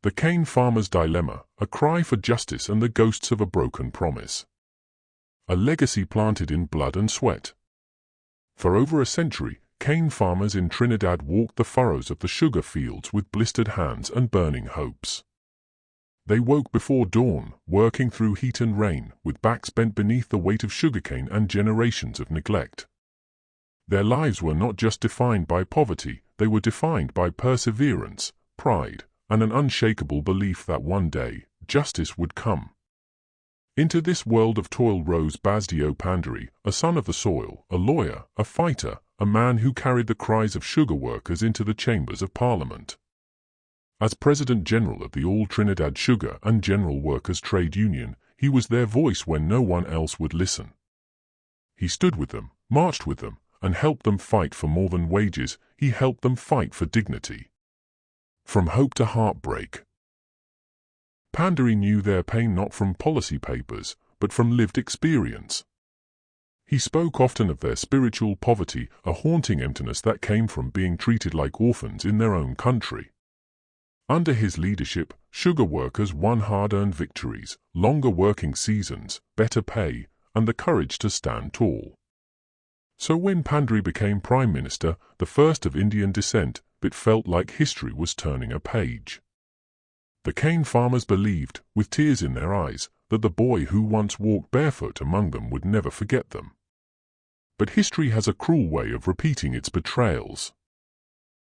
The cane farmer's dilemma, a cry for justice and the ghosts of a broken promise. A legacy planted in blood and sweat. For over a century, cane farmers in Trinidad walked the furrows of the sugar fields with blistered hands and burning hopes. They woke before dawn, working through heat and rain, with backs bent beneath the weight of sugarcane and generations of neglect. Their lives were not just defined by poverty, they were defined by perseverance, pride, and an unshakable belief that one day, justice would come. Into this world of toil rose Basdeo Panday, a son of the soil, a lawyer, a fighter, a man who carried the cries of sugar workers into the chambers of Parliament. As President General of the All Trinidad Sugar and General Workers Trade Union, he was their voice when no one else would listen. He stood with them, marched with them, and helped them fight for more than wages. He helped them fight for dignity. From hope to heartbreak. Panday knew their pain not from policy papers, but from lived experience. He spoke often of their spiritual poverty, a haunting emptiness that came from being treated like orphans in their own country. Under his leadership, sugar workers won hard-earned victories, longer working seasons, better pay, and the courage to stand tall. So when Panday became Prime Minister, the first of Indian descent, it felt like history was turning a page. The cane farmers believed, with tears in their eyes, that the boy who once walked barefoot among them would never forget them. But history has a cruel way of repeating its betrayals.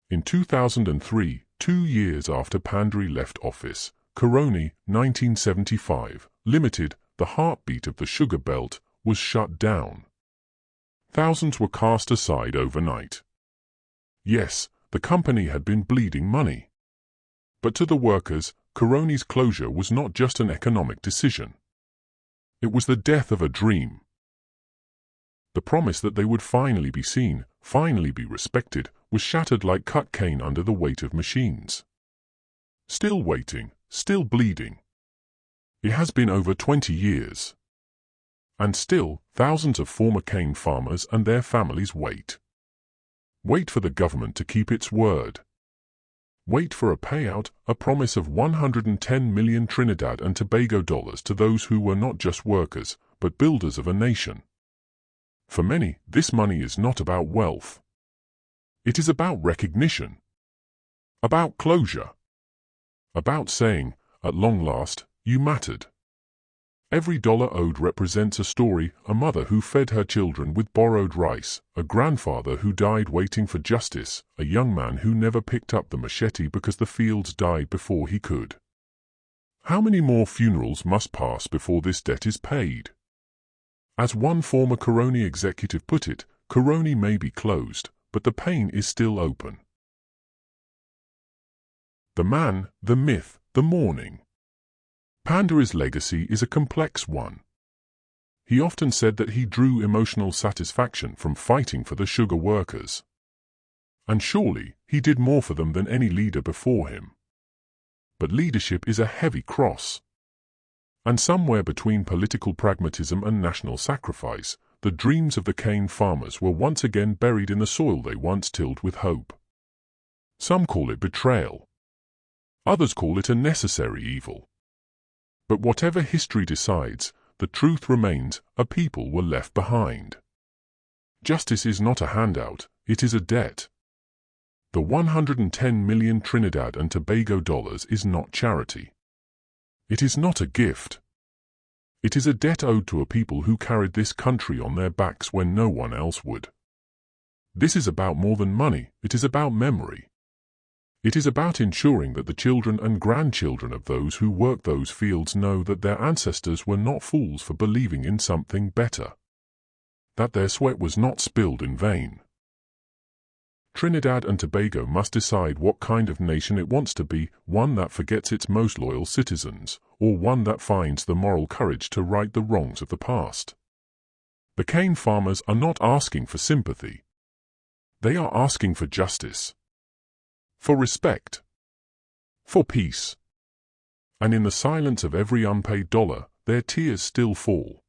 In 2003, 2 years after Panday left office, Caroni, 1975, Limited, the heartbeat of the sugar belt, was shut down. Thousands were cast aside overnight. Yes, the company had been bleeding money. But to the workers, Caroni's closure was not just an economic decision. It was the death of a dream. The promise that they would finally be seen, finally be respected, was shattered like cut cane under the weight of machines. Still waiting, still bleeding. It has been over 20 years. And still, thousands of former cane farmers and their families wait. Wait for the government to keep its word. Wait for a payout, a promise of 110 million Trinidad and Tobago dollars to those who were not just workers, but builders of a nation. For many, this money is not about wealth. It is about recognition. About closure. About saying, at long last, you mattered. Every dollar owed represents a story, a mother who fed her children with borrowed rice, a grandfather who died waiting for justice, a young man who never picked up the machete because the fields died before he could. How many more funerals must pass before this debt is paid? As one former Caroni executive put it, Caroni may be closed, but the pain is still open. The man, the myth, the mourning. Panday's legacy is a complex one. He often said that he drew emotional satisfaction from fighting for the sugar workers. And surely, he did more for them than any leader before him. But leadership is a heavy cross. And somewhere between political pragmatism and national sacrifice, the dreams of the cane farmers were once again buried in the soil they once tilled with hope. Some call it betrayal. Others call it a necessary evil. But whatever history decides, the truth remains, a people were left behind. Justice is not a handout, it is a debt. The 110 million Trinidad and Tobago dollars is not charity. It is not a gift. It is a debt owed to a people who carried this country on their backs when no one else would. This is about more than money, it is about memory. It is about ensuring that the children and grandchildren of those who work those fields know that their ancestors were not fools for believing in something better. That their sweat was not spilled in vain. Trinidad and Tobago must decide what kind of nation it wants to be, one that forgets its most loyal citizens, or one that finds the moral courage to right the wrongs of the past. The cane farmers are not asking for sympathy. They are asking for justice. For respect. For peace. And in the silence of every unpaid dollar, their tears still fall.